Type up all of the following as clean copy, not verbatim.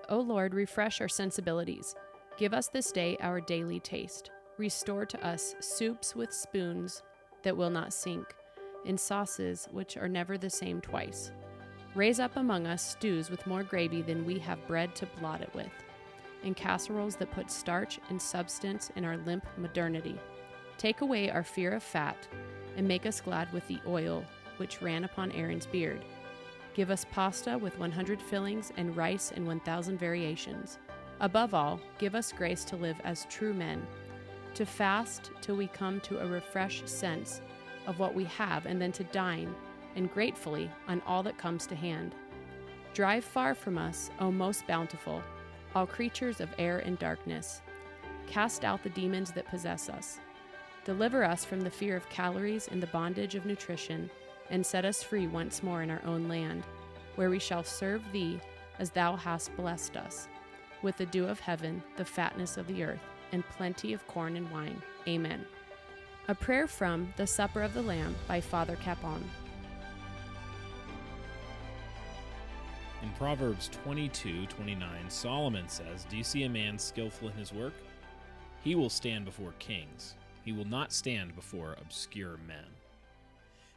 O Lord, refresh our sensibilities. Give us this day our daily taste. Restore to us soups with spoons that will not sink, in sauces which are never the same twice. Raise up among us stews with more gravy than we have bread to blot it with, and casseroles that put starch and substance in our limp modernity. Take away our fear of fat, and make us glad with the oil which ran upon Aaron's beard. Give us pasta with 100 fillings and rice in 1,000 variations. Above all, give us grace to live as true men, to fast till we come to a refreshed sense of what we have, and then to dine, and gratefully, on all that comes to hand. Drive far from us, O most bountiful, all creatures of air and darkness. Cast out the demons that possess us. Deliver us from the fear of calories and the bondage of nutrition, and set us free once more in our own land, where we shall serve thee as thou hast blessed us, with the dew of heaven, the fatness of the earth, and plenty of corn and wine. Amen. A prayer from The Supper of the Lamb by Father Capon. In Proverbs 22:29, Solomon says, "Do you see a man skillful in his work? He will stand before kings. He will not stand before obscure men."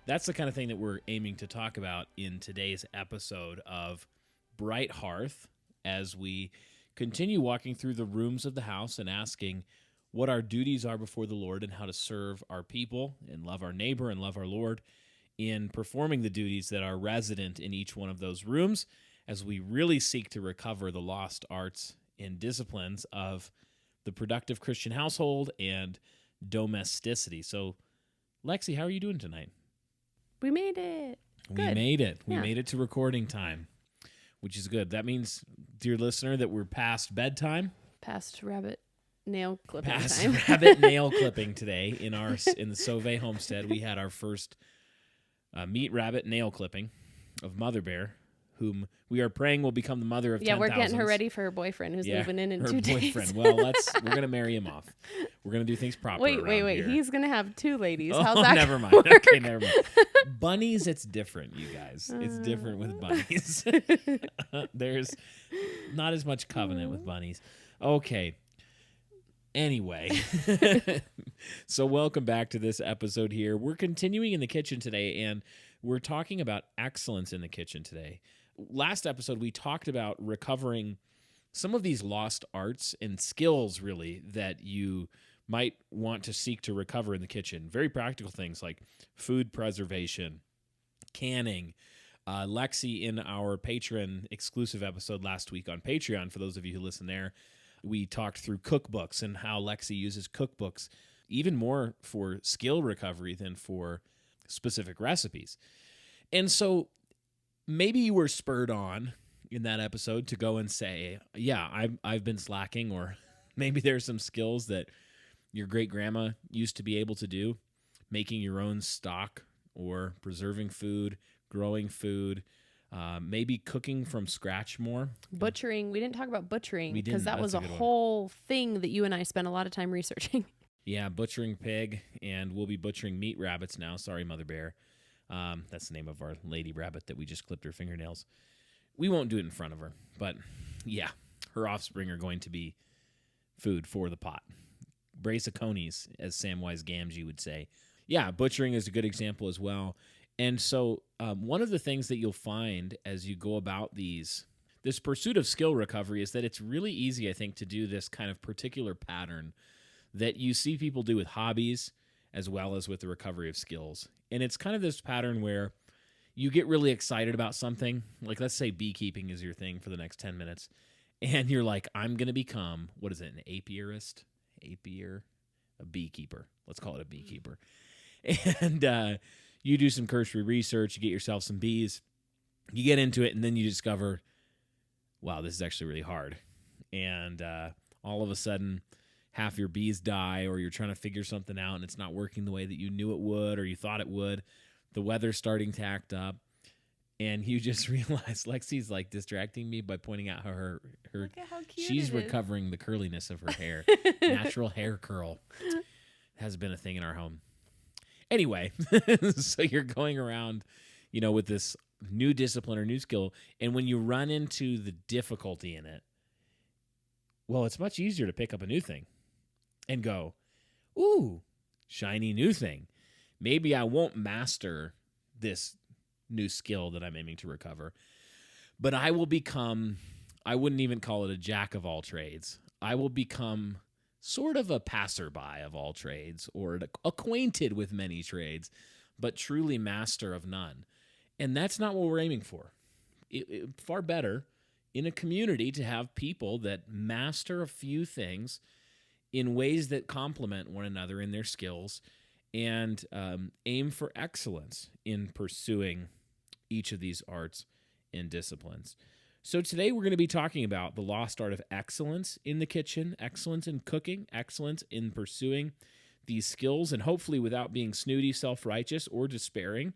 That's the kind of thing that we're aiming to talk about in today's episode of Bright Hearth, as we continue walking through the rooms of the house and asking what our duties are before the Lord and how to serve our people and love our neighbor and love our Lord in performing the duties that are resident in each one of those rooms, as we really seek to recover the lost arts and disciplines of the productive Christian household and domesticity. So, Lexi, how are you doing tonight? We made it. We made it. We made it to recording time, which is good. That means, dear listener, that we're past bedtime. Past rabbit nail clipping Past time. rabbit nail clipping today in the Sauvé homestead. We had our first meat rabbit nail clipping of Mother Bear, whom we are praying will become the mother of 10,000. Yeah, we're getting her ready for her boyfriend who's moving in 2 days. Boyfriend. Well, we're going to marry him off. We're going to do things proper. Wait. Here. He's going to have 2 ladies. Oh, How's that never mind. work? Okay, never mind. Bunnies, it's different, you guys. It's different with bunnies. There's not as much covenant with bunnies. Okay. Anyway, so welcome back to this episode here. We're continuing in the kitchen today, and we're talking about excellence in the kitchen today. Last episode, we talked about recovering some of these lost arts and skills, really, that you might want to seek to recover in the kitchen. Very practical things like food preservation, canning. Lexi, in our patron exclusive episode last week on Patreon, for those of you who listen there, we talked through cookbooks and how Lexi uses cookbooks even more for skill recovery than for specific recipes. And so maybe you were spurred on in that episode to go and say, yeah, I've been slacking, or maybe there's some skills that your great-grandma used to be able to do, making your own stock or preserving food, growing food, maybe cooking from scratch more. Butchering. We didn't talk about butchering We didn't. because that That's was a a good one. whole thing that you and I spent a lot of time researching. Yeah, butchering pig, and we'll be butchering meat rabbits now. Sorry, Mother Bear. That's the name of our lady rabbit that we just clipped her fingernails. We won't do it in front of her, but yeah, her offspring are going to be food for the pot. Brace-a-conies, as Samwise Gamgee would say. Yeah, butchering is a good example as well. And so one of the things that you'll find as you go about this pursuit of skill recovery is that it's really easy, I think, to do this kind of particular pattern that you see people do with hobbies as well as with the recovery of skills. And it's kind of this pattern where you get really excited about something. Like, let's say beekeeping is your thing for the next 10 minutes. And you're like, I'm going to become, what is it, an apiarist? A beekeeper. Let's call it a beekeeper. And you do some cursory research, you get yourself some bees, you get into it, and then you discover, wow, this is actually really hard. And all of a sudden, half your bees die, or you're trying to figure something out, and it's not working the way that you knew it would or you thought it would. The weather's starting to act up, and you just realize Lexi's like distracting me by pointing out how her Look at how cute she's it is. recovering the curliness of her hair. Natural hair curl has been a thing in our home. Anyway, so you're going around, with this new discipline or new skill, and when you run into the difficulty in it, Well, it's much easier to pick up a new thing and go, ooh, shiny new thing. Maybe I won't master this new skill that I'm aiming to recover, but I will become, I wouldn't even call it a jack of all trades. I will become sort of a passerby of all trades, or acquainted with many trades, but truly master of none. And that's not what we're aiming for. Far better in a community to have people that master a few things in ways that complement one another in their skills, and aim for excellence in pursuing each of these arts and disciplines. So today we're going to be talking about the lost art of excellence in the kitchen, excellence in cooking, excellence in pursuing these skills, and hopefully without being snooty, self-righteous, or despairing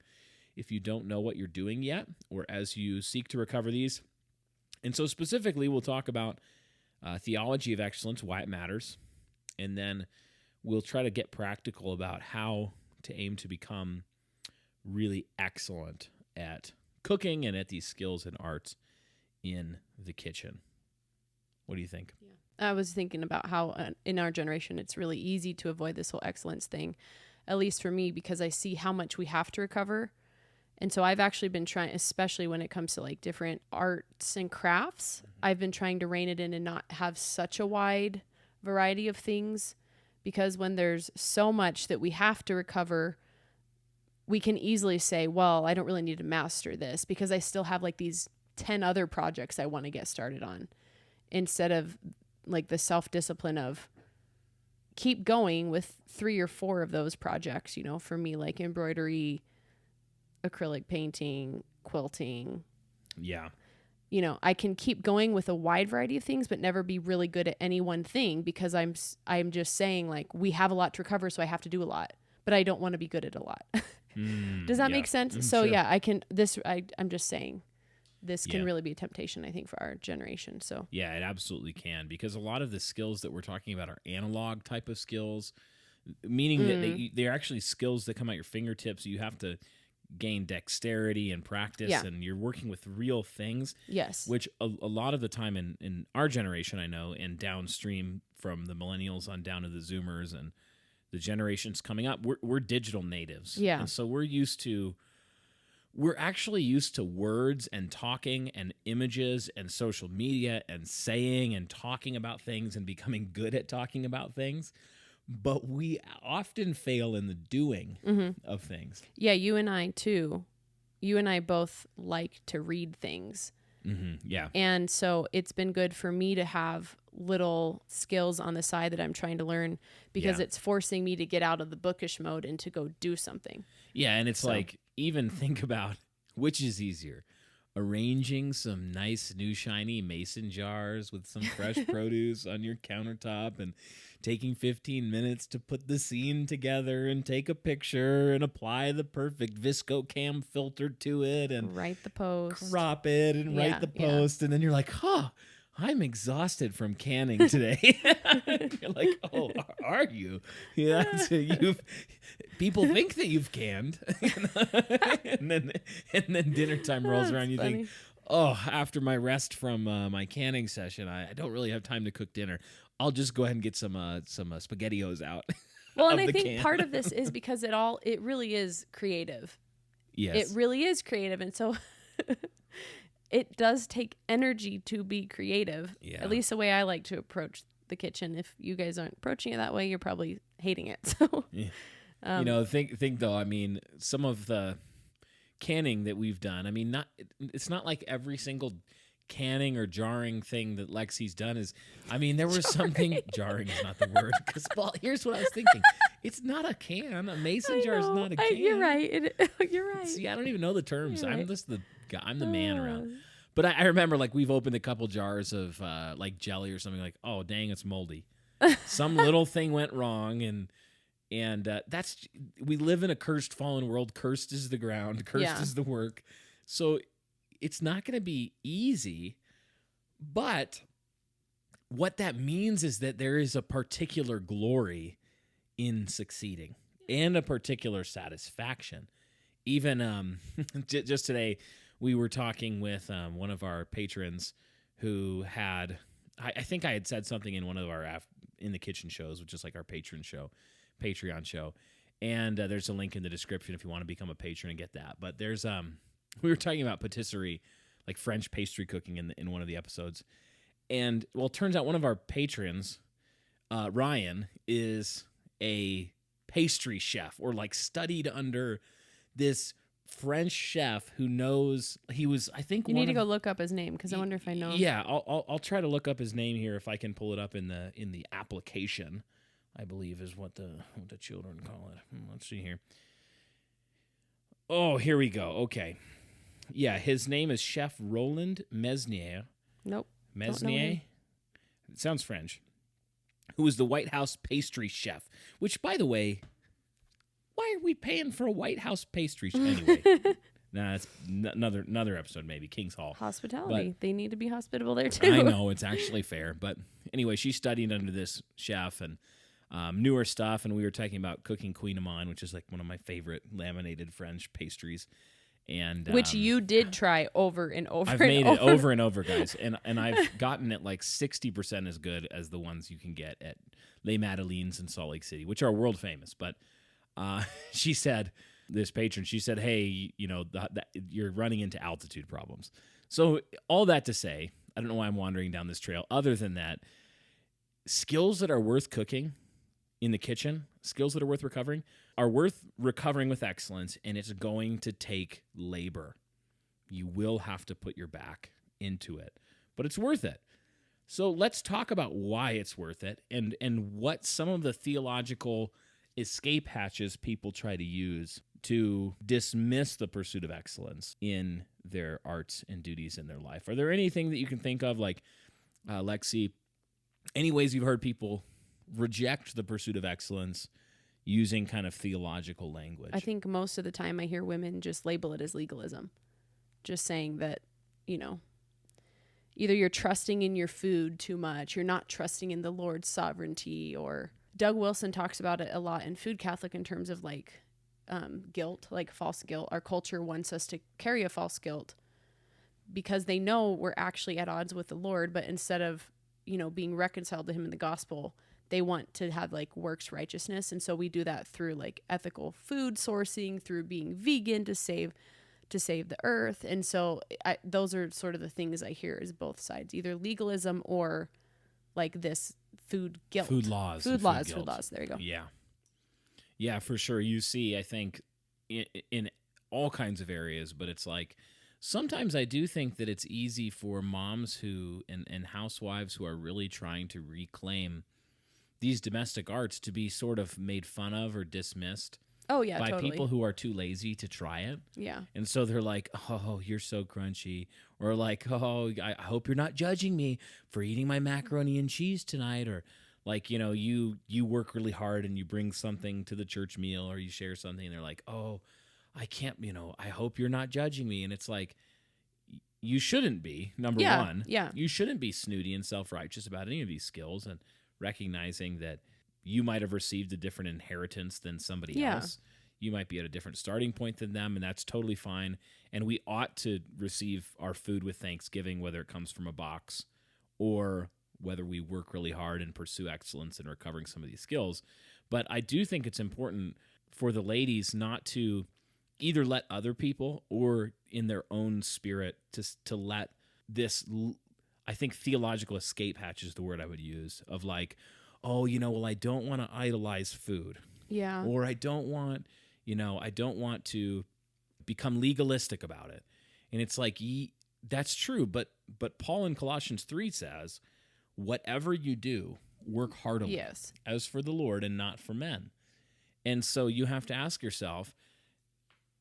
if you don't know what you're doing yet, or as you seek to recover these. And so specifically, we'll talk about theology of excellence, why it matters, and then we'll try to get practical about how to aim to become really excellent at cooking and at these skills and arts in the kitchen. What do you think? Yeah. I was thinking about how in our generation, it's really easy to avoid this whole excellence thing, at least for me, because I see how much we have to recover. And so I've actually been trying, especially when it comes to like different arts and crafts, I've been trying to rein it in and not have such a wide variety of things, because when there's so much that we have to recover, we can easily say, well, I don't really need to master this because I still have like these 10 other projects I want to get started on, instead of like the self-discipline of keep going with 3 or 4 of those projects, you know, for me, like embroidery, acrylic painting, quilting. Yeah. You know, I can keep going with a wide variety of things, but never be really good at any one thing, because I'm just saying like we have a lot to recover, so I have to do a lot, but I don't want to be good at a lot. Does that make sense? So sure. yeah, I'm just saying this can really be a temptation, I think, for our generation. So yeah, it absolutely can, because a lot of the skills that we're talking about are analog type of skills, meaning that they're actually skills that come at your fingertips. You have to gain dexterity and practice, and you're working with real things. Yes. Which a lot of the time in our generation, I know, and downstream from the millennials on down to the Zoomers and the generations coming up, we're digital natives. Yeah. And so we're actually used to words and talking and images and social media and saying and talking about things and becoming good at talking about things. But we often fail in the doing of things. Yeah, you and I too. You and I both like to read things. Yeah. And so it's been good for me to have little skills on the side that I'm trying to learn, because it's forcing me to get out of the bookish mode and to go do something. Yeah, and it's like, even think about which is easier. Arranging some nice new shiny mason jars with some fresh produce on your countertop and taking 15 minutes to put the scene together and take a picture and apply the perfect Visco cam filter to it and write the post, crop it and write the post. And then you're like, I'm exhausted from canning today. You're like, oh, are you? Yeah. So people think that you've canned. and then dinner time rolls around. You think, after my rest from my canning session, I don't really have time to cook dinner. I'll just go ahead and get some SpaghettiOs out. Well, and I think part of this is because it really is creative. Yes. It really is creative. And so it does take energy to be creative. Yeah. At least the way I like to approach the kitchen. If you guys aren't approaching it that way, you're probably hating it. So, think though, I mean, some of the canning that we've done, I mean, it's not like every single canning or jarring thing that Lexy's done is, I mean, there was something, jarring is not the word, because, well, here's what I was thinking. It's not a can. A mason jar is not a can. You're right. You're right. See, I don't even know the terms. I'm just the guy. I'm the man around. Oh. But I remember, like, we've opened a couple jars of, like, jelly or something, like, oh, dang, it's moldy. Some little thing went wrong, and that's, we live in a cursed, fallen world. Cursed is the ground. Cursed is the work. So it's not going to be easy, but what that means is that there is a particular glory in succeeding and a particular satisfaction. Even just today, we were talking with one of our patrons who had I think I had said something in one of our in the kitchen shows, which is like our Patreon show. And there's a link in the description if you want to become a patron and get that. But there's we were talking about patisserie, like French pastry cooking in one of the episodes. And well, it turns out one of our patrons, Ryan, is a pastry chef, or like studied under this French chef who knows. He was, I think, you need to go look up his name, because I wonder if I know. Yeah, I'll try to look up his name here if I can pull it up in the application. I believe is what the children call it. Let's see here. Oh, here we go. Okay, yeah, his name is Chef Roland Mesnier. Nope. Mesnier. It sounds French. Who is the White House pastry chef? Which, by the way, why are we paying for a White House pastry chef anyway? Nah, it's another episode maybe. King's Hall. Hospitality. But they need to be hospitable there too. I know, it's actually fair. But anyway, she studied under this chef and knew her stuff. And we were talking about cooking Queen Amande, which is like one of my favorite laminated French pastries. And which you did try over and over. I've made it over and over, guys, and I've gotten it like 60% as good as the ones you can get at Les Madelines in Salt Lake City, which are world famous. But she said, this patron, she said, hey, you know, you're running into altitude problems. So all that to say, I don't know why I'm wandering down this trail. Other than that, skills that are worth cooking in the kitchen, skills that are worth recovering with excellence, and it's going to take labor. You will have to put your back into it, but it's worth it. So let's talk about why it's worth it and what some of the theological escape hatches people try to use to dismiss the pursuit of excellence in their arts and duties in their life. Are there anything that you can think of, like Lexi, any ways you've heard people reject the pursuit of excellence using kind of theological language? I think most of the time I hear women just label it as legalism. Just saying that, you know, either you're trusting in your food too much, you're not trusting in the Lord's sovereignty, or Doug Wilson talks about it a lot in Food Catholic in terms of like guilt, like false guilt. Our culture wants us to carry a false guilt because they know we're actually at odds with the Lord, but instead of, you know, being reconciled to him in the gospel, they want to have like works righteousness. And so we do that through like ethical food sourcing, through being vegan to save the earth. And so those are sort of the things I hear is both sides, either legalism or like this food guilt. Food laws. Food laws. There you go. Yeah. Yeah, for sure. You see, I think in all kinds of areas, but it's like sometimes I do think that it's easy for moms who and housewives who are really trying to reclaim these domestic arts to be sort of made fun of or dismissed. Oh yeah, by totally. people who are too lazy to try it. Yeah. And so they're like, oh, you're so crunchy. Or like, oh, I hope you're not judging me for eating my macaroni and cheese tonight. Or like, you know, you work really hard and you bring something to the church meal or you share something and they're like, oh, I can't, you know, I hope you're not judging me. And it's like, you shouldn't be, number one. Yeah. You shouldn't be snooty and self-righteous about any of these skills, and recognizing that you might have received a different inheritance than somebody else. You might be at a different starting point than them, and that's totally fine. And we ought to receive our food with thanksgiving, whether it comes from a box or whether we work really hard and pursue excellence in recovering some of these skills. But I do think it's important for the ladies not to either let other people or in their own spirit to let this, I think theological escape hatch is the word I would use, of like, oh, you know, well, I don't want to idolize food. Yeah. Or I don't want to become legalistic about it. And it's like, that's true. But Paul in Colossians 3 says, whatever you do, work heartily as for the Lord and not for men. And so you have to ask yourself,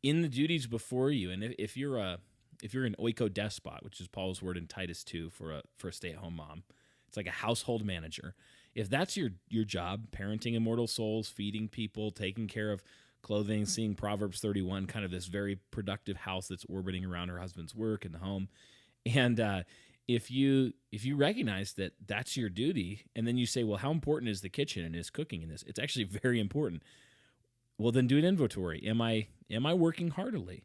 in the duties before you, and if you're an oikodespot, which is Paul's word in Titus 2 for a stay-at-home mom, it's like a household manager. If that's your job, parenting immortal souls, feeding people, taking care of clothing, seeing Proverbs 31, kind of this very productive house that's orbiting around her husband's work and the home, and if you recognize that that's your duty, and then you say, well, how important is the kitchen and is cooking in this? It's actually very important. Well, then do an inventory. Am I working heartily?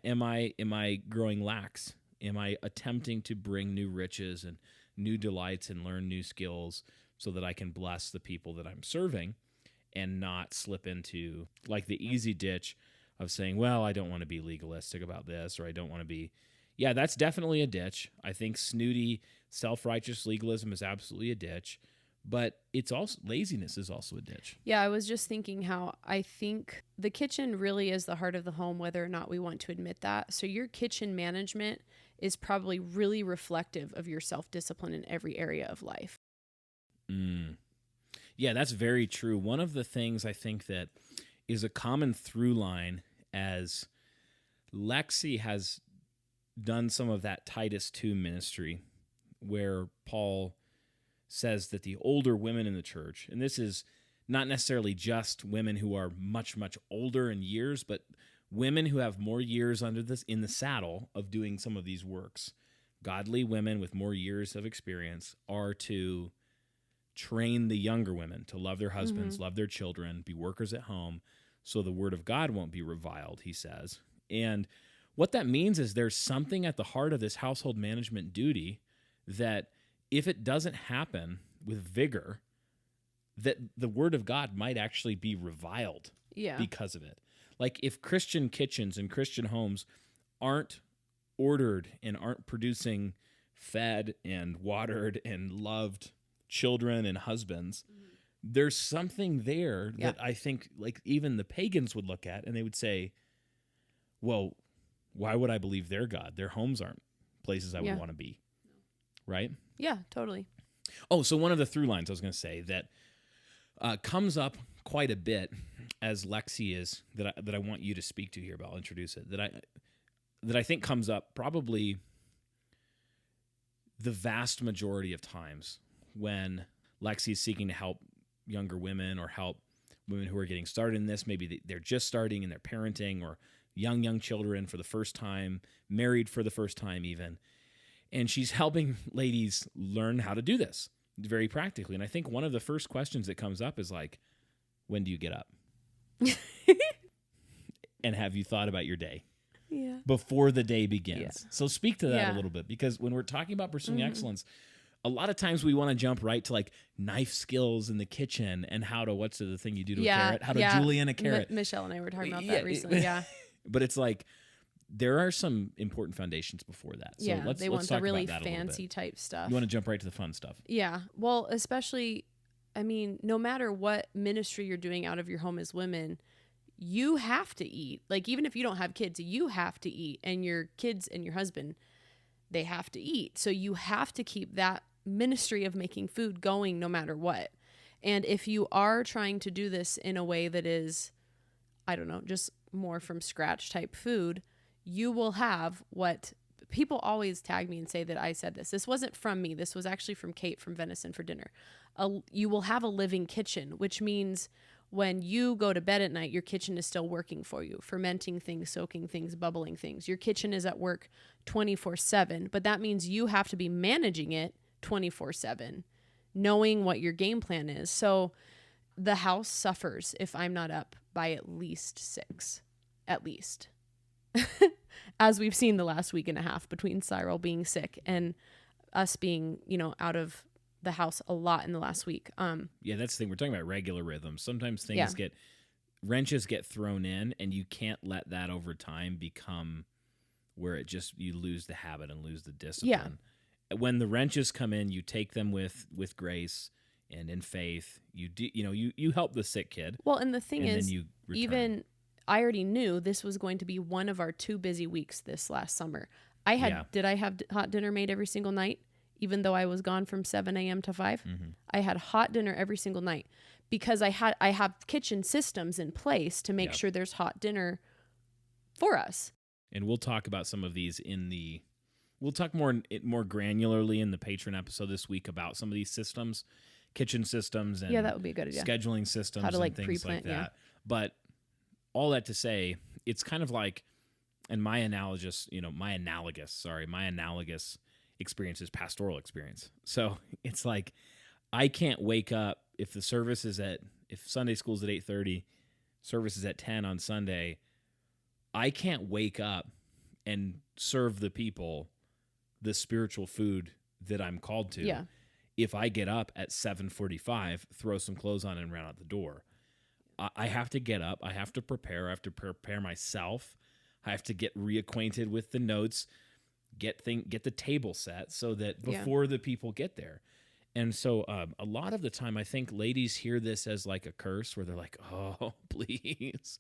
Am I growing lax? Am I attempting to bring new riches and new delights and learn new skills so that I can bless the people that I'm serving and not slip into like the easy ditch of saying, well, I don't want to be legalistic about this, or I don't want to be, yeah, that's definitely a ditch. I think snooty, self-righteous legalism is absolutely a ditch, but it's also, laziness is also a ditch. Yeah, I was just thinking how I think the kitchen really is the heart of the home, whether or not we want to admit that. So your kitchen management is probably really reflective of your self-discipline in every area of life. Yeah, that's very true. One of the things I think that is a common through line as Lexy has done some of that Titus 2 ministry where Paul says that the older women in the church, and this is not necessarily just women who are much, much older in years, but women who have more years under this in the saddle of doing some of these works. Godly women with more years of experience are to train the younger women to love their husbands, love their children, be workers at home, so the word of God won't be reviled, he says. And what that means is there's something at the heart of this household management duty that if it doesn't happen with vigor, that the word of God might actually be reviled because of it. Like if Christian kitchens and Christian homes aren't ordered and aren't producing fed and watered and loved children and husbands, there's something there that I think like even the pagans would look at and they would say, well, why would I believe their God? Their homes aren't places I would want to be. Right? Yeah, totally. Oh, so one of the through lines I was going to say that comes up quite a bit as Lexy is that I want you to speak to here, but I'll introduce it, that I think comes up probably the vast majority of times when Lexy is seeking to help younger women or help women who are getting started in this. Maybe they're just starting and they're parenting, or young children for the first time, married for the first time even. And she's helping ladies learn how to do this very practically. And I think one of the first questions that comes up is like, when do you get up? And have you thought about your day? Yeah. Before the day begins. Yeah. So speak to that a little bit, because when we're talking about pursuing excellence, a lot of times we want to jump right to like knife skills in the kitchen and how to, what's the thing you do to a carrot? How to julienne a carrot. Michelle and I were talking about that recently. But it's like, there are some important foundations before that. So let's want talk the really about that fancy type stuff. You want to jump right to the fun stuff. Yeah. Well, especially, I mean, no matter what ministry you're doing out of your home as women, you have to eat. Like, even if you don't have kids, you have to eat. And your kids and your husband, they have to eat. So you have to keep that ministry of making food going no matter what. And if you are trying to do this in a way that is, I don't know, just more from scratch type food, you will have what people always tag me and say that I said this. This wasn't from me. This was actually from Kate from Venison for Dinner. You will have a living kitchen, which means when you go to bed at night, your kitchen is still working for you, fermenting things, soaking things, bubbling things. Your kitchen is at work 24/7, but that means you have to be managing it 24/7, knowing what your game plan is. So the house suffers if I'm not up by at least 6, at least. As we've seen the last week and a half between Cyril being sick and us being, out of the house a lot in the last week. Yeah, that's the thing. We're talking about regular rhythms. Sometimes things wrenches get thrown in, and you can't let that over time become where you lose the habit and lose the discipline. Yeah. When the wrenches come in, you take them with grace and in faith. You help the sick kid. Well, and the thing is, then you return. Even I already knew this was going to be one of our 2 busy weeks this last summer. Did I have hot dinner made every single night, even though I was gone from 7 a.m. to 5? Mm-hmm. I had hot dinner every single night because I have kitchen systems in place to make sure there's hot dinner for us. And we'll talk about some of these we'll talk more granularly in the patron episode this week about some of these systems, kitchen systems, and that would be a good idea. Scheduling systems, how to and things pre-plant, like that. But all that to say, it's kind of like, and my analogous experience is pastoral experience. So it's like, I can't wake up if Sunday school's at 8:30, service is at 10 on Sunday. I can't wake up and serve the people the spiritual food that I'm called to. Yeah. If I get up at 7:45, throw some clothes on and run out the door. I have to get up. I have to prepare. I have to prepare myself. I have to get reacquainted with the notes, get the table set so that before the people get there. And so a lot of the time, I think ladies hear this as like a curse where they're like, oh, please,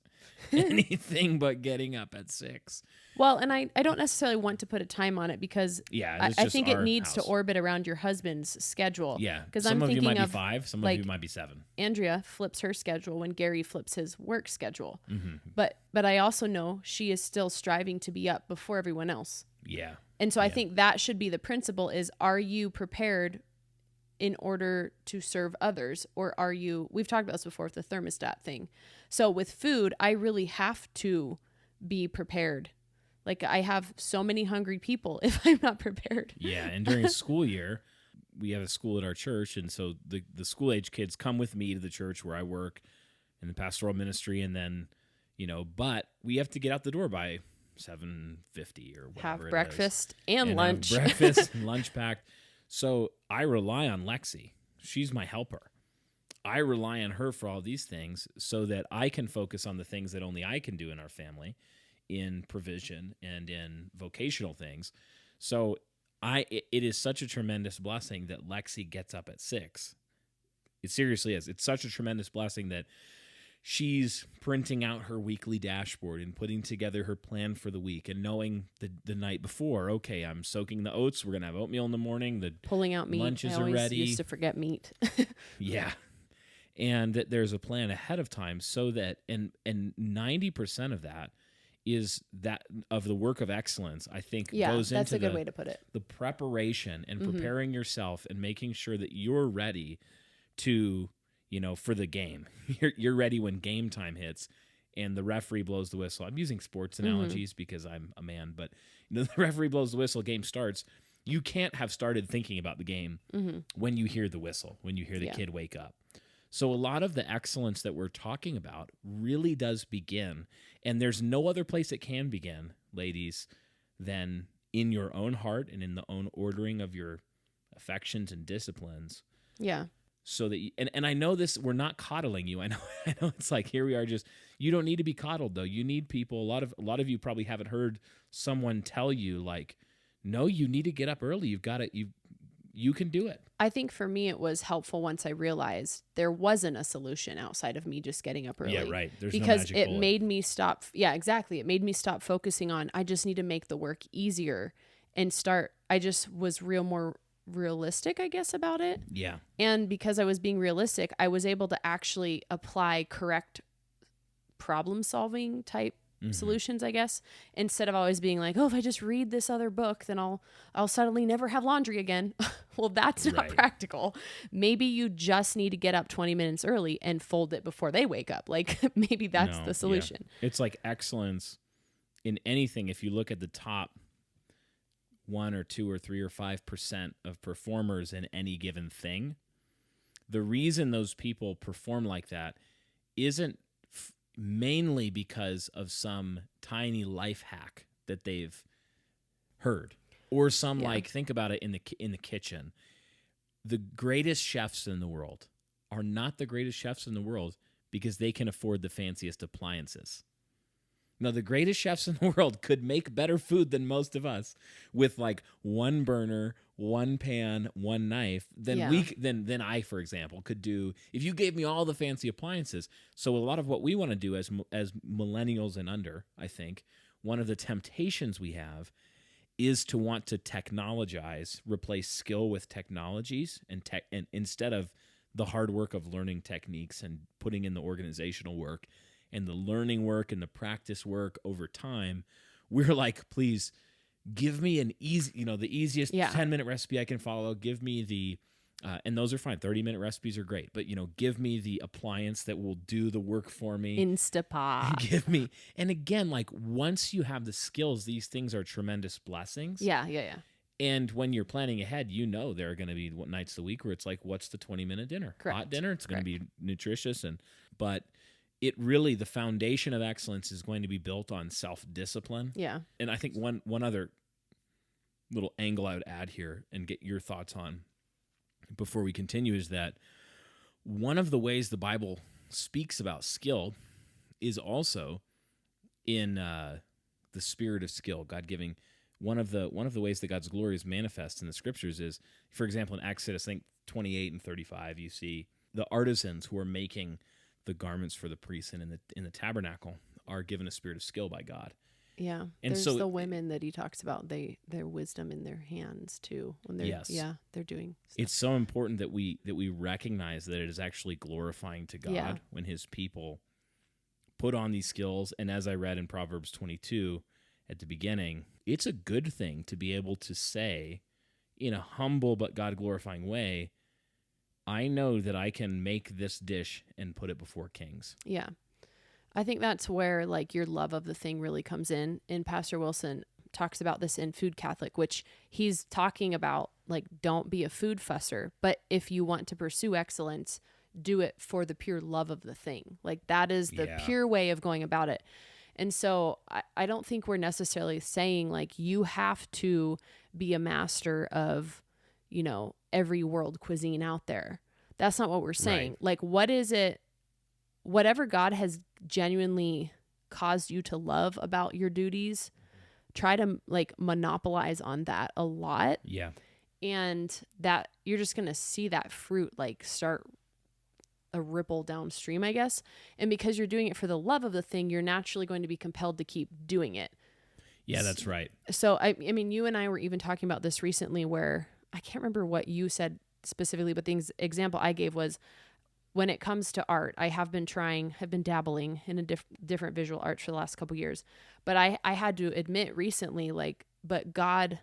anything but getting up at 6. Well, and I don't necessarily want to put a time on it because I think it needs to orbit around your husband's schedule. Yeah, because some I'm of you thinking might be 5, some of you might be 7. Andrea flips her schedule when Gary flips his work schedule. Mm-hmm. But I also know she is still striving to be up before everyone else. Yeah. And so I think that should be the principle is, are you prepared in order to serve others? Or are you, we've talked about this before with the thermostat thing. So with food, I really have to be prepared. Like I have so many hungry people if I'm not prepared. Yeah. And during a school year, we have a school at our church. And so the school age kids come with me to the church where I work in the pastoral ministry. And then, but we have to get out the door by 7:50 or whatever. Have breakfast and lunch. Have breakfast and lunch packed. So I rely on Lexi. She's my helper. I rely on her for all these things so that I can focus on the things that only I can do in our family, in provision and in vocational things. So it is such a tremendous blessing that Lexi gets up at 6. It seriously is. It's such a tremendous blessing that she's printing out her weekly dashboard and putting together her plan for the week and knowing the night before, okay, I'm soaking the oats. We're going to have oatmeal in the morning. The pulling out meat. Lunches I are ready. Used to forget meat. Yeah. And that there's a plan ahead of time so that, and 90% of that is that of the work of excellence, I think goes into that's a good way to put it. The preparation and preparing yourself and making sure that you're ready to, for the game. You're ready when game time hits and the referee blows the whistle. I'm using sports analogies because I'm a man, but the referee blows the whistle, game starts. You can't have started thinking about the game when you hear the whistle, when you hear the kid wake up. So a lot of the excellence that we're talking about really does begin, and there's no other place it can begin, ladies, than in your own heart and in the own ordering of your affections and disciplines. Yeah. So that and I know this, we're not coddling you. I know it's like here we are, just you don't need to be coddled though. You need people. A lot of you probably haven't heard someone tell you like, no, you need to get up early. You've got it. You can do it. I think for me it was helpful once I realized there wasn't a solution outside of me just getting up early. Yeah, right. There's because no magic it bullet. Made me stop. Yeah, exactly. It made me stop focusing on I just need to make the work easier and start. I just was more realistic, I guess, about it. Yeah. And because I was being realistic, I was able to actually apply correct problem solving type solutions, I guess, instead of always being like, oh, if I just read this other book, then I'll suddenly never have laundry again. Well, that's not practical. Maybe you just need to get up 20 minutes early and fold it before they wake up. Like maybe that's the solution. Yeah. It's like excellence in anything. If you look at the top 1 or 2 or 3 or 5% of performers in any given thing, the reason those people perform like that isn't mainly because of some tiny life hack that they've heard or some like, think about it in the kitchen. The greatest chefs in the world are not the greatest chefs in the world because they can afford the fanciest appliances. Now, the greatest chefs in the world could make better food than most of us with like one burner, one pan, one knife than I, for example, could do if you gave me all the fancy appliances. So a lot of what we want to do as millennials and under, I think, one of the temptations we have is to want to technologize, replace skill with technologies and instead of the hard work of learning techniques and putting in the organizational work and the learning work and the practice work over time, we're like, please give me an easy, the easiest 10-minute recipe I can follow. Give me the, and those are fine. 30-minute recipes are great, but give me the appliance that will do the work for me. Instapot. Give me, and again, like once you have the skills, these things are tremendous blessings. Yeah. And when you're planning ahead, there are going to be nights a week where it's like, what's the 20-minute dinner? Correct. Hot dinner. It's going to be nutritious, but it really, the foundation of excellence is going to be built on self-discipline. Yeah. And I think one other little angle I would add here and get your thoughts on before we continue is that one of the ways the Bible speaks about skill is also in the spirit of skill. God giving one of the ways that God's glory is manifest in the scriptures is, for example, in Exodus, I think 28 and 35, you see the artisans who are making the garments for the priests and in the tabernacle are given a spirit of skill by God. Yeah. And There's so the women that he talks about, their wisdom in their hands too. When they're they're doing stuff. It's so important that we recognize that it is actually glorifying to God when his people put on these skills. And as I read in Proverbs 22 at the beginning, it's a good thing to be able to say in a humble but God glorifying way, I know that I can make this dish and put it before kings. Yeah. I think that's where like your love of the thing really comes in. And Pastor Wilson talks about this in Food Catholic, which he's talking about like, don't be a food fusser, but if you want to pursue excellence, do it for the pure love of the thing. Like that is the pure way of going about it. And so I don't think we're necessarily saying like you have to be a master of, you know, every world cuisine out there. That's not what we're saying. Right. Like, what is it? Whatever God has genuinely caused you to love about your duties, try to like monopolize on that a lot. Yeah. And that you're just going to see that fruit like start a ripple downstream, I guess. And because you're doing it for the love of the thing, you're naturally going to be compelled to keep doing it. Yeah, that's right. So, I mean, you and I were even talking about this recently where I can't remember what you said specifically, but the example I gave was when it comes to art, I have been dabbling in a different visual arts for the last couple years. But I had to admit recently, like, but God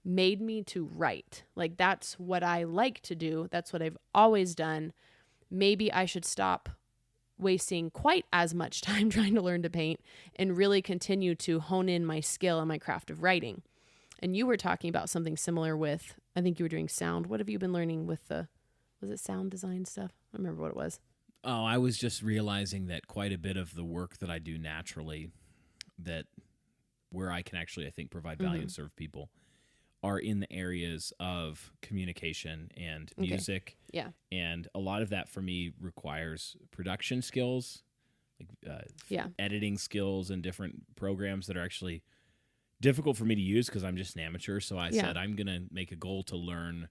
made me to write. Like, that's what I like to do. That's what I've always done. Maybe I should stop wasting quite as much time trying to learn to paint and really continue to hone in my skill and my craft of writing. And you were talking about something similar with, I think you were doing sound. What have you been learning with was it sound design stuff? I don't remember what it was. Oh, I was just realizing that quite a bit of the work that I do naturally, that where I can actually, I think, provide value and serve people, are in the areas of communication and music. Yeah. And a lot of that for me requires production skills, like editing skills and different programs that are actually difficult for me to use because I'm just an amateur. So I said, I'm going to make a goal to learn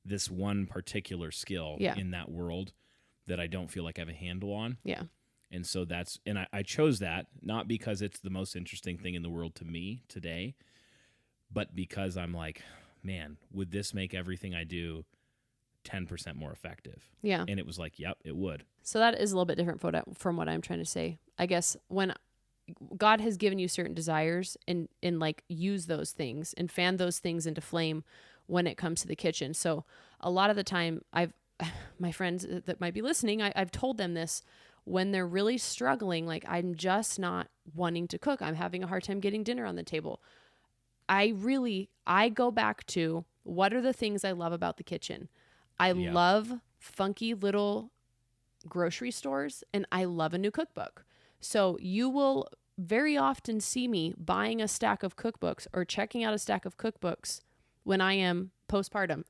this one particular skill in that world that I don't feel like I have a handle on. Yeah. And so I chose that not because it's the most interesting thing in the world to me today, but because I'm like, man, would this make everything I do 10% more effective? Yeah. And it was like, yep, it would. So that is a little bit different from what I'm trying to say. I guess when God has given you certain desires and like use those things and fan those things into flame when it comes to the kitchen. So a lot of the time my friends that might be listening, I've told them this when they're really struggling, like I'm just not wanting to cook. I'm having a hard time getting dinner on the table. I go back to what are the things I love about the kitchen. I love funky little grocery stores and I love a new cookbook. So you will very often see me buying a stack of cookbooks or checking out a stack of cookbooks when I am postpartum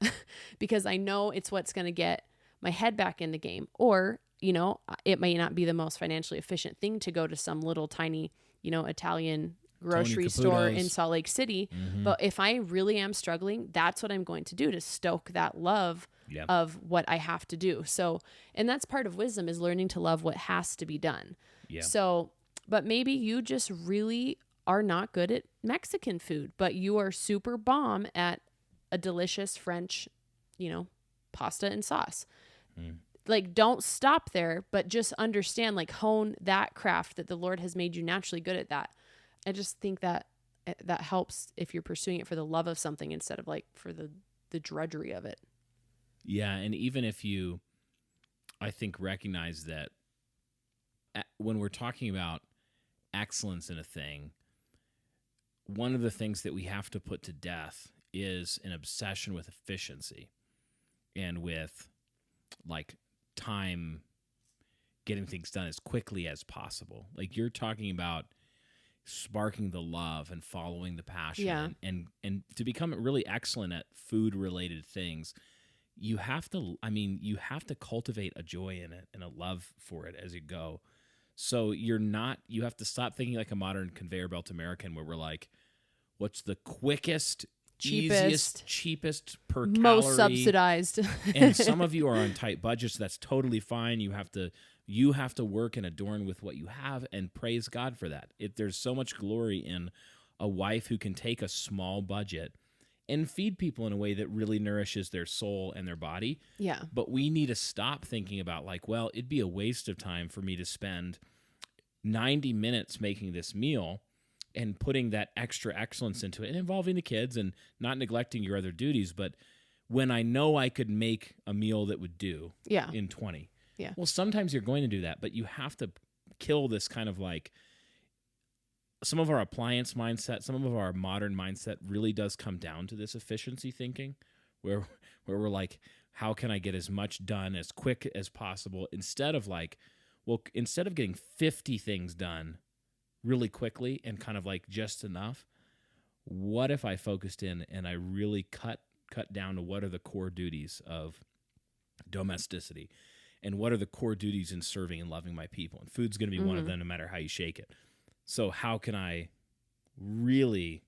because I know it's what's going to get my head back in the game. Or, you know, it may not be the most financially efficient thing to go to some little tiny, you know, Italian grocery store in Salt Lake City. But if I really am struggling, that's what I'm going to do to stoke that love of what I have to do. So, and that's part of wisdom is learning to love what has to be done. Yeah. So, but maybe you just really are not good at Mexican food, but you are super bomb at a delicious French, you know, pasta and sauce. Like, don't stop there, but just understand, like, hone that craft that the Lord has made you naturally good at that. I just think that helps if you're pursuing it for the love of something instead of like for the drudgery of it. Yeah. And even if you, I think, recognize that when we're talking about excellence in a thing, one of the things that we have to put to death is an obsession with efficiency and with like getting things done as quickly as possible. Like you're talking about sparking the love and following the passion Yeah. and to become really excellent at food related things, you have to cultivate a joy in it and a love for it as you go. So you have to stop thinking like a modern conveyor belt American where we're like, what's the quickest, easiest, cheapest per calorie, most subsidized. and some of you are on tight budgets. That's totally fine. You have to work and adorn with what you have and praise God for that. There's so much glory in a wife who can take a small budget and feed people in a way that really nourishes their soul and their body. Yeah. But we need to stop thinking about like, well, it'd be a waste of time for me to spend 90 minutes making this meal and putting that extra excellence into it and involving the kids and not neglecting your other duties. But when I know I could make a meal that would do in 20. Yeah. Well, sometimes you're going to do that, but you have to kill this kind of like some of our appliance mindset, some of our modern mindset really does come down to this efficiency thinking where we're like, how can I get as much done as quick as possible instead of getting 50 things done really quickly and kind of like just enough, what if I focused in and I really cut down to what are the core duties of domesticity and what are the core duties in serving and loving my people? And food's going to be one of them no matter how you shake it. So how can I really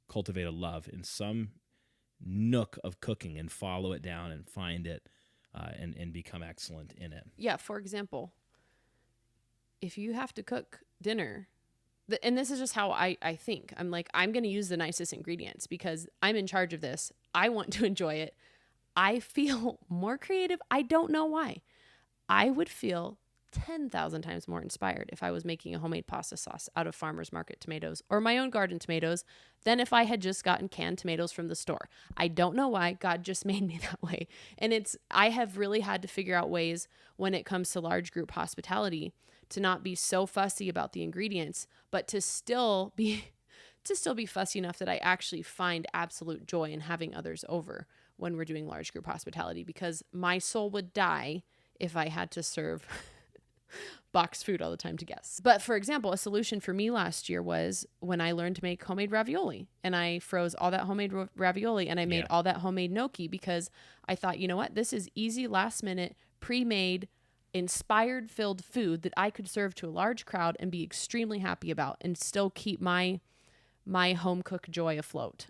cultivate a love in some nook of cooking and follow it down and find it and become excellent in it? Yeah, for example, if you have to cook dinner, and this is just how I think. I'm like, I'm going to use the nicest ingredients because I'm in charge of this. I want to enjoy it. I feel more creative. I don't know why. I would feel 10,000 times more inspired if I was making a homemade pasta sauce out of farmer's market tomatoes or my own garden tomatoes than if I had just gotten canned tomatoes from the store. I don't know why. God just made me that way. And I have really had to figure out ways when it comes to large group hospitality to not be so fussy about the ingredients, but to still be fussy enough that I actually find absolute joy in having others over when we're doing large group hospitality, because my soul would die if I had to serve boxed food all the time to guests. But for example, a solution for me last year was when I learned to make homemade ravioli, and I froze all that homemade ravioli and I made all that homemade gnocchi because I thought, you know what, this is easy, last minute, pre-made, inspired filled food that I could serve to a large crowd and be extremely happy about and still keep my home cook joy afloat.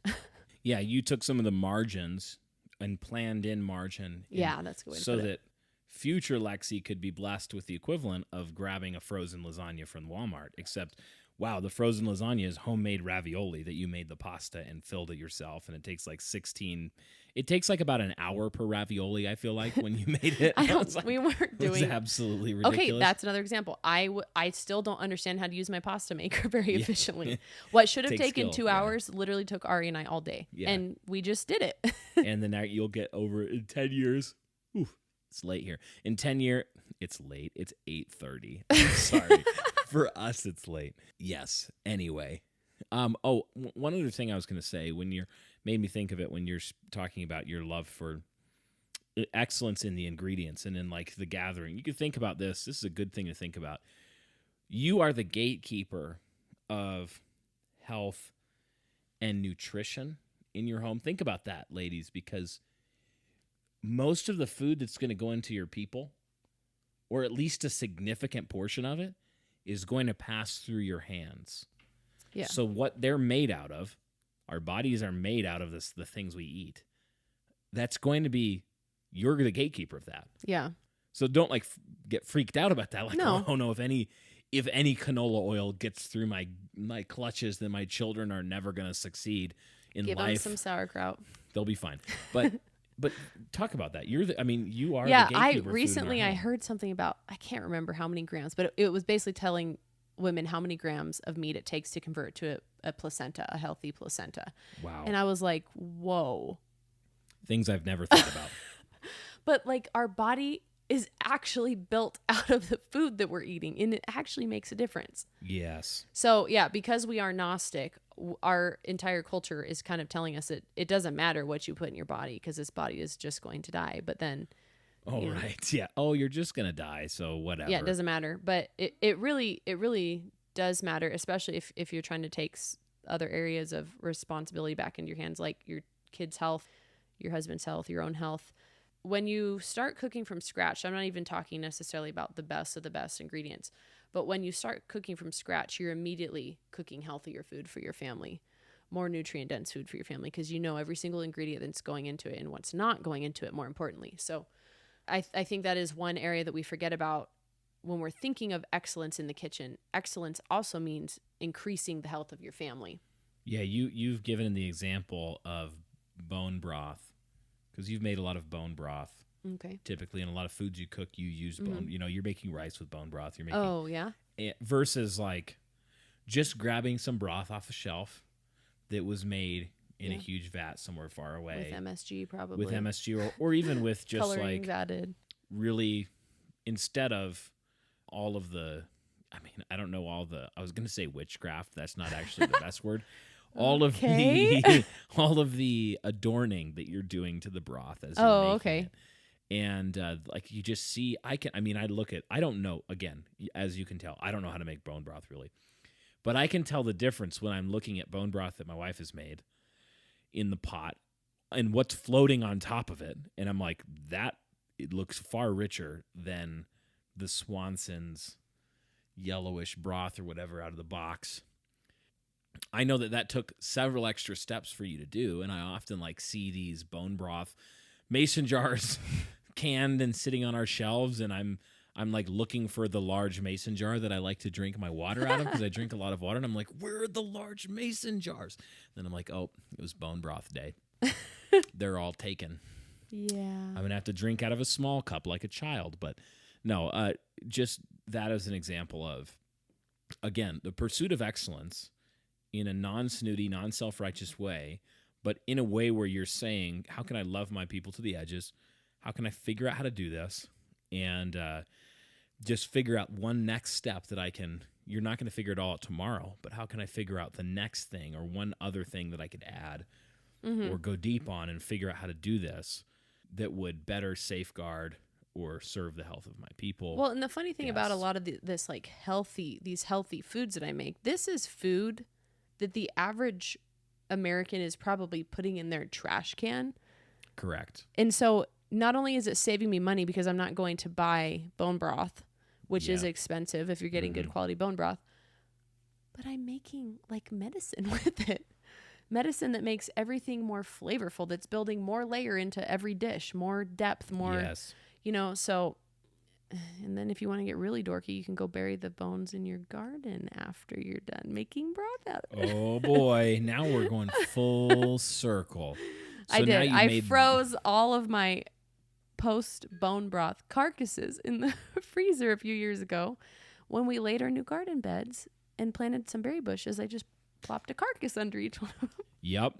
Yeah, you took some of the margins and planned in margin. Yeah, that's a good way to so put it. that future Lexy could be blessed with the equivalent of grabbing a frozen lasagna from Walmart, except, wow, the frozen lasagna is homemade ravioli that you made the pasta and filled it yourself, and it takes like about an hour per ravioli, I feel like, when you made it. We weren't doing... It was absolutely ridiculous. Okay, that's another example. I still don't understand how to use my pasta maker very efficiently. What should have taken 2 hours literally took Ari and I all day, and we just did it. And then you'll get over it in 10 years. Oof. It's late here. In 10 years, it's late. It's 8:30. I'm sorry. For us, it's late. Yes. Anyway. One other thing I was going to say made me think of it when you're talking about your love for excellence in the ingredients and in like the gathering. You could think about this. This is a good thing to think about. You are the gatekeeper of health and nutrition in your home. Think about that, ladies, because most of the food that's going to go into your people, or at least a significant portion of it, is going to pass through your hands. Yeah. So what they're made out of, our bodies are made out of the things we eat. That's going to be, you're the gatekeeper of that. Yeah. So don't get freaked out about that. Like, no. Oh no, if any canola oil gets through my clutches, then my children are never going to succeed in life. Give them some sauerkraut. They'll be fine. But talk about that. You are the gatekeeper. I heard something about, I can't remember how many grams, but it was basically telling women how many grams of meat it takes to convert to a placenta, a healthy placenta. Wow. And I was like, whoa. Things I've never thought about. But like our body is actually built out of the food that we're eating, and it actually makes a difference. Yes. So yeah, because we are Gnostic, our entire culture is kind of telling us that it doesn't matter what you put in your body because this body is just going to die. But then, right, yeah. Oh, you're just gonna die, so whatever. Yeah, it doesn't matter. But it really does matter, especially if you're trying to take other areas of responsibility back into your hands, like your kids' health, your husband's health, your own health. When you start cooking from scratch, I'm not even talking necessarily about the best of the best ingredients, but when you start cooking from scratch, you're immediately cooking healthier food for your family, more nutrient-dense food for your family, because you know every single ingredient that's going into it and what's not going into it, more importantly. So I think that is one area that we forget about when we're thinking of excellence in the kitchen. Excellence also means increasing the health of your family. Yeah, you've given the example of bone broth, because you've made a lot of bone broth. Okay. Typically, in a lot of foods you cook, you use bone. You know, you're making rice with bone broth. You're making Oh, yeah? Versus like just grabbing some broth off the shelf that was made in a huge vat somewhere far away. With MSG, probably. With MSG, or even with just Colorings like added. Really, instead of all of the, I mean, I don't know all the, I was going to say witchcraft. That's not actually the best word. All of the adorning that you're doing to the broth as you're making it. And like you just see, I don't know, again, as you can tell, I don't know how to make bone broth really. But I can tell the difference when I'm looking at bone broth that my wife has made in the pot and what's floating on top of it. And I'm like, it looks far richer than the Swanson's yellowish broth or whatever out of the box. I know that took several extra steps for you to do, and I often like see these bone broth mason jars canned and sitting on our shelves, and I'm like looking for the large mason jar that I like to drink my water out of, because I drink a lot of water, and I'm like, where are the large mason jars? Then I'm like, oh, it was bone broth day. They're all taken. Yeah. I'm going to have to drink out of a small cup like a child. But no, just that as an example of, again, the pursuit of excellence in a non-snooty, non-self-righteous way, but in a way where you're saying, how can I love my people to the edges? How can I figure out how to do this? And just figure out one next step that I can. You're not going to figure it all out tomorrow, but how can I figure out the next thing or one other thing that I could add or go deep on and figure out how to do this that would better safeguard or serve the health of my people. Well, and the funny thing about a lot of these healthy foods that I make, this is food that the average American is probably putting in their trash can. Correct. And so not only is it saving me money because I'm not going to buy bone broth, which is expensive if you're getting good quality bone broth, but I'm making like medicine with it. Medicine that makes everything more flavorful, that's building more layer into every dish, more depth, more, so, and then if you want to get really dorky, you can go bury the bones in your garden after you're done making broth out of it. Oh boy, now we're going full circle. So I did. I froze all of my post-bone broth carcasses in the freezer a few years ago. When we laid our new garden beds and planted some berry bushes, I just plopped a carcass under each one of them. Yep.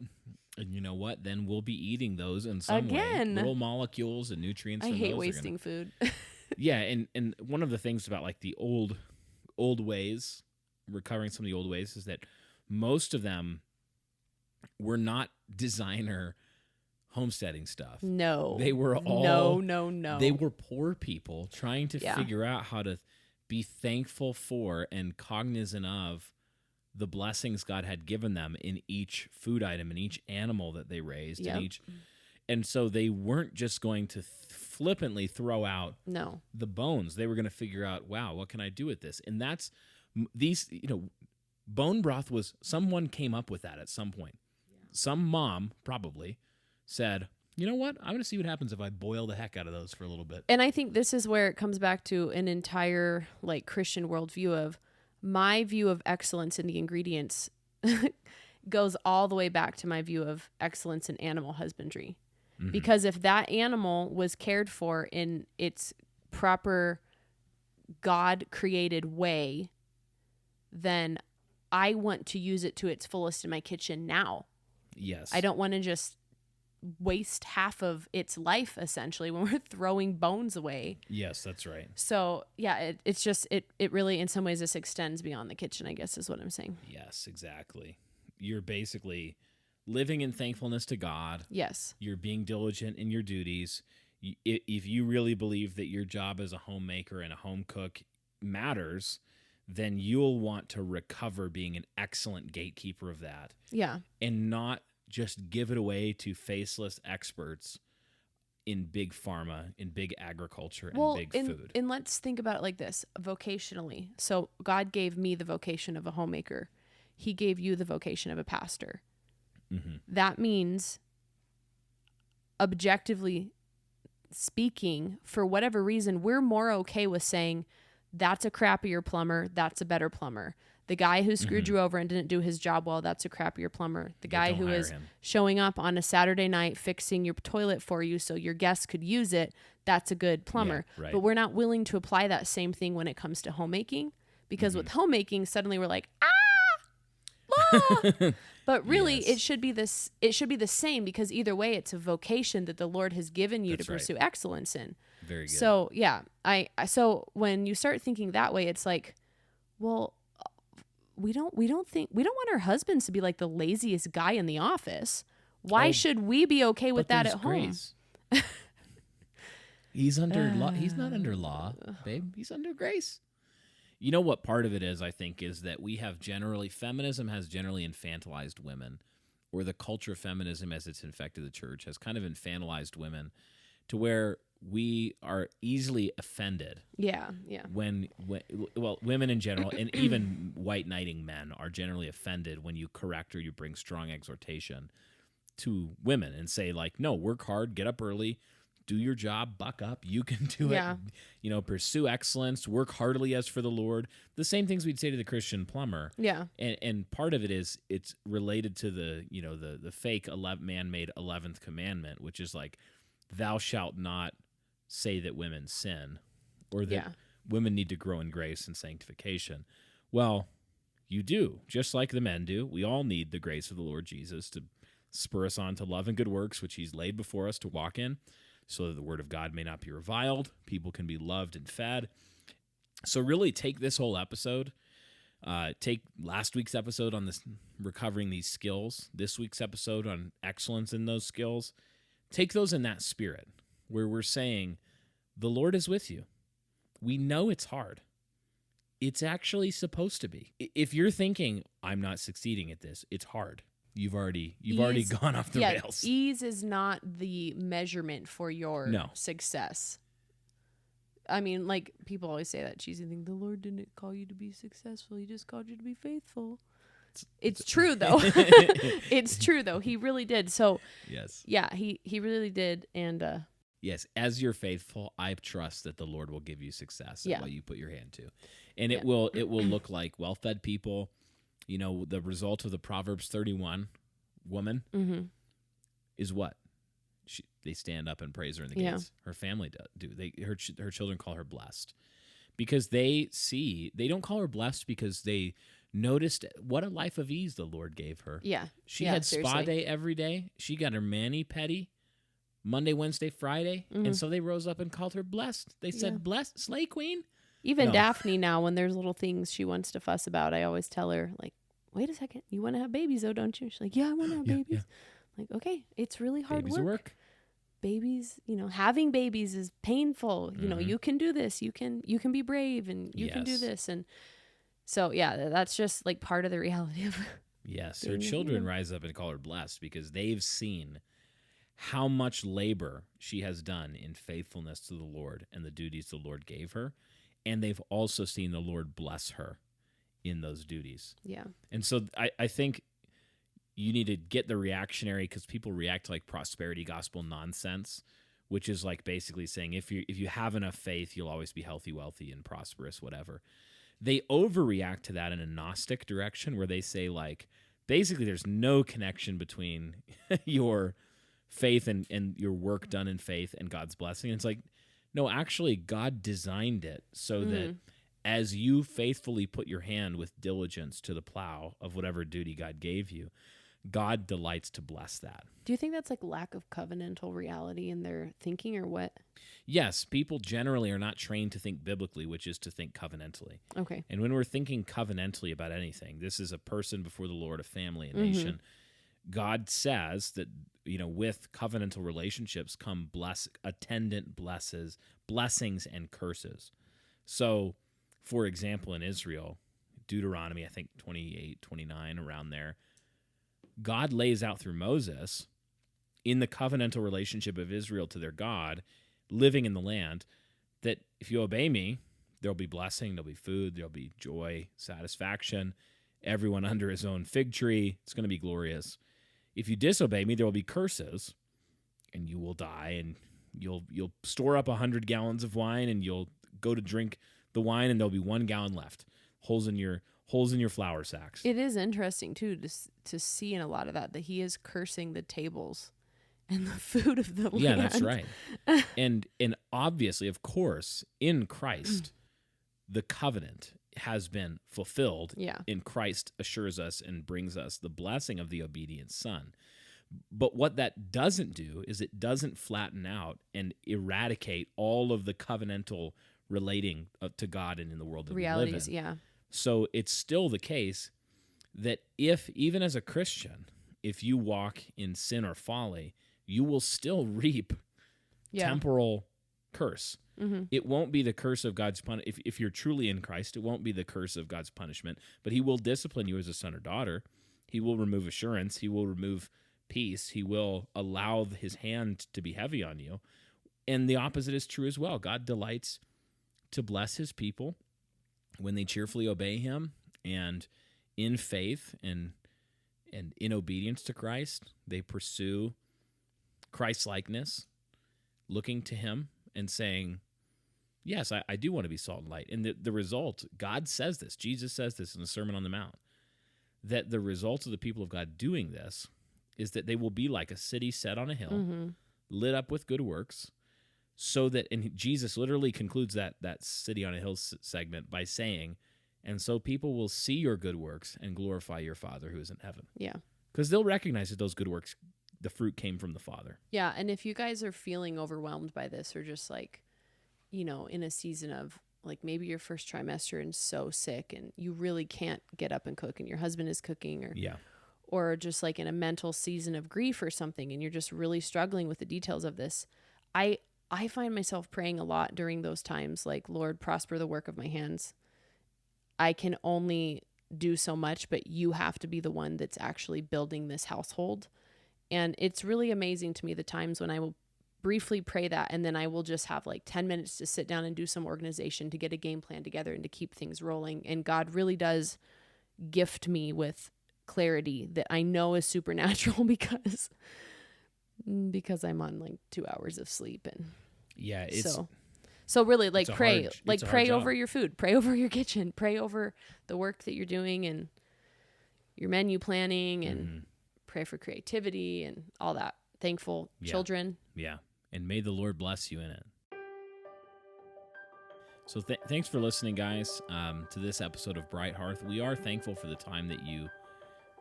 And you know what? Then we'll be eating those in some way. Little molecules and nutrients. I hate wasting food. Yeah, and one of the things about like the old ways, recovering some of the old ways, is that most of them were not designer homesteading stuff. No. They were all No. They were poor people trying to figure out how to be thankful for and cognizant of the blessings God had given them in each food item, in each animal that they raised, and so they weren't just going to flippantly throw out the bones. They were going to figure out, wow, what can I do with this? And that's bone broth was, someone came up with that at some point. Some mom probably said, you know what? I'm going to see what happens if I boil the heck out of those for a little bit. And I think this is where it comes back to an entire like Christian worldview of my view of excellence in the ingredients goes all the way back to my view of excellence in animal husbandry. Mm-hmm. Because if that animal was cared for in its proper God-created way, then I want to use it to its fullest in my kitchen now. Yes. I don't want to just waste half of its life essentially when we're throwing bones away. Yes, that's right. So yeah, it's just, it really, in some ways, this extends beyond the kitchen, I guess is what I'm saying. Yes, exactly. You're basically living in thankfulness to God. Yes. You're being diligent in your duties. If you really believe that your job as a homemaker and a home cook matters, then you'll want to recover being an excellent gatekeeper of that. Yeah. And not just give it away to faceless experts in big pharma, in big agriculture, and big food. And let's think about it like this, vocationally. So God gave me the vocation of a homemaker. He gave you the vocation of a pastor. Mm-hmm. That means, objectively speaking, for whatever reason, we're more okay with saying, that's a crappier plumber, that's a better plumber. The guy who screwed you over and didn't do his job well, that's a crappier plumber. The guy who is showing up on a Saturday night fixing your toilet for you so your guests could use it, that's a good plumber. Yeah, right. But we're not willing to apply that same thing when it comes to homemaking, because with homemaking, suddenly we're like, but really it should be this. It should be the same, because either way, it's a vocation that the Lord has given you to pursue excellence in. Very good. So yeah, so when you start thinking that way, it's like, well, we don't want our husbands to be like the laziest guy in the office. Why should we be okay with that at grace. Home? He's under law. He's not under law, babe. He's under grace. You know what part of it is, I think, is that feminism has generally infantilized women, or the culture of feminism as it's infected the church has kind of infantilized women to where we are easily offended. Yeah. When women in general, and even white knighting men, are generally offended when you correct or you bring strong exhortation to women and say, like, no, work hard, get up early, do your job, buck up, you can do it. Pursue excellence, work heartily as for the Lord. The same things we'd say to the Christian plumber. Yeah. And part of it is it's related to the fake man-made 11th commandment, which is like, thou shalt not say that women sin, or that women need to grow in grace and sanctification. Well, you do, just like the men do. We all need the grace of the Lord Jesus to spur us on to love and good works, which he's laid before us to walk in, so that the word of God may not be reviled, people can be loved and fed. So really take this whole episode, take last week's episode on this recovering these skills, this week's episode on excellence in those skills, take those in that spirit, where we're saying, the Lord is with you. We know it's hard. It's actually supposed to be. If you're thinking, I'm not succeeding at this, it's hard. You've already gone off the rails. Ease is not the measurement for your success. I mean, like, people always say that cheesy thing, the Lord didn't call you to be successful, he just called you to be faithful. It's true, though. It's true, though. He really did. So, yes. Yeah, he really did. And yes, as you're faithful, I trust that the Lord will give you success at what you put your hand to. And it will look like well-fed people. You know, the result of the Proverbs 31 woman is what? They stand up and praise her in the gates. Her family do. Her children call her blessed. Because they don't call her blessed because they noticed what a life of ease the Lord gave her. Yeah. She had spa day every day. She got her mani-pedi Monday, Wednesday, Friday. And so they rose up and called her blessed. They said, blessed, slay queen. Even Daphne now, when there's little things she wants to fuss about, I always tell her, like, wait a second, you want to have babies, though, don't you? She's like, yeah, I want to have babies. Yeah. Like, okay, it's really hard work. Babies, having babies is painful. You can do this. You can be brave, and you can do this. And so, yeah, that's just like part of the reality of yes, her children rise up and call her blessed because they've seen how much labor she has done in faithfulness to the Lord and the duties the Lord gave her. And they've also seen the Lord bless her in those duties. Yeah. And so I think you need to get the reactionary, because people react to like prosperity gospel nonsense, which is like basically saying if you have enough faith, you'll always be healthy, wealthy, and prosperous, whatever. They overreact to that in a Gnostic direction, where they say, like, basically there's no connection between your faith and your work done in faith and God's blessing. And it's like, no, actually God designed it so that as you faithfully put your hand with diligence to the plow of whatever duty God gave you, God delights to bless that. Do you think that's like lack of covenantal reality in their thinking, or what? Yes, people generally are not trained to think biblically, which is to think covenantally. Okay. And when we're thinking covenantally about anything, this is a person before the Lord, a family, a nation. God says that, with covenantal relationships come attendant blessings and curses. So For example, in Israel, Deuteronomy, I think 28, 29, around there, God lays out through Moses in the covenantal relationship of Israel to their God, living in the land, that if you obey me, there'll be blessing, there'll be food, there'll be joy, satisfaction, everyone under his own fig tree. It's going to be glorious. If you disobey me, there will be curses, and you will die, and you'll store up 100 gallons of wine, and you'll go to drink the wine, and there'll be 1 gallon left. Holes in your flour sacks. It is interesting too to see in a lot of that he is cursing the tables and the food of the land. Yeah, that's right. and obviously, of course, in Christ, the covenant has been fulfilled. Yeah. In Christ assures us and brings us the blessing of the obedient Son. But what that doesn't do is it doesn't flatten out and eradicate all of the covenantal relating to God and in the world that realities, we live in. Yeah. So it's still the case that if, even as a Christian, if you walk in sin or folly, you will still reap temporal curse. Mm-hmm. It won't be the curse of God's punishment. If you're truly in Christ, it won't be the curse of God's punishment, but he will discipline you as a son or daughter. He will remove assurance. He will remove peace. He will allow his hand to be heavy on you. And the opposite is true as well. God delights to bless his people when they cheerfully obey him, and in faith and in obedience to Christ, they pursue Christ-likeness, looking to him and saying, yes, I do want to be salt and light. And the result, God says this, Jesus says this in the Sermon on the Mount, that the result of the people of God doing this is that they will be like a city set on a hill, lit up with good works, so that, and Jesus literally concludes that city on a hill segment by saying, and so people will see your good works and glorify your Father who is in heaven. Yeah. Because they'll recognize that those good works, the fruit came from the Father. Yeah, and if you guys are feeling overwhelmed by this, or just like, in a season of like maybe your first trimester and so sick and you really can't get up and cook and your husband is cooking, or just like in a mental season of grief or something and you're just really struggling with the details of this, I find myself praying a lot during those times, like, Lord, prosper the work of my hands. I can only do so much, but you have to be the one that's actually building this household. And it's really amazing to me the times when I will briefly pray that, and then I will just have like 10 minutes to sit down and do some organization to get a game plan together and to keep things rolling. And God really does gift me with clarity that I know is supernatural because I'm on like 2 hours of sleep. And yeah, it's so really like pray, pray over job. your food, pray over your kitchen, pray over the work that you're doing and your menu planning, and pray for creativity and all that. Thankful children. Yeah. And may the Lord bless you in it. So thanks for listening, guys, to this episode of Bright Hearth. We are thankful for the time that you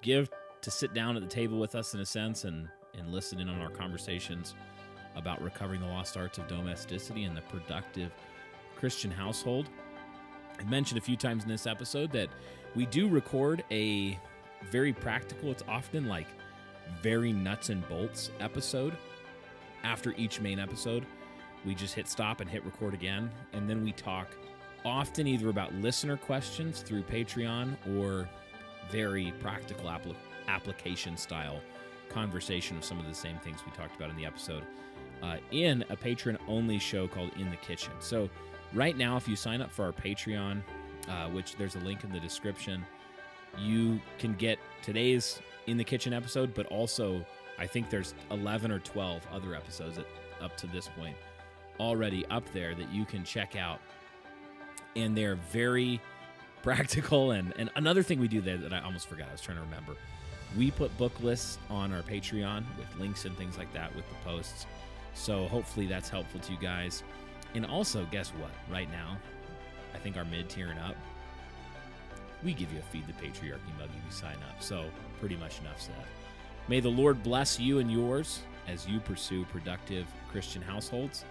give to sit down at the table with us, in a sense, and listen in on our conversations about recovering the lost arts of domesticity and the productive Christian household. I mentioned a few times in this episode that we do record a very practical, it's often like very nuts and bolts episode. After each main episode, we just hit stop and hit record again, and then we talk often either about listener questions through Patreon or very practical application style conversation of some of the same things we talked about in the episode in a Patreon-only show called In the Kitchen. So right now, if you sign up for our Patreon, which there's a link in the description, you can get today's In the Kitchen episode, but also I think there's 11 or 12 other episodes up to this point already up there that you can check out. And they're very practical. And another thing we do there that I almost forgot, I was trying to remember, we put book lists on our Patreon with links and things like that with the posts. So hopefully that's helpful to you guys. And also, guess what? Right now, I think our mid-tier and up, we give you a Feed the Patriarchy mug if you sign up. So pretty much enough said. May the Lord bless you and yours as you pursue productive Christian households.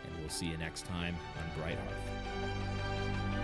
And we'll see you next time on Bright Hearth.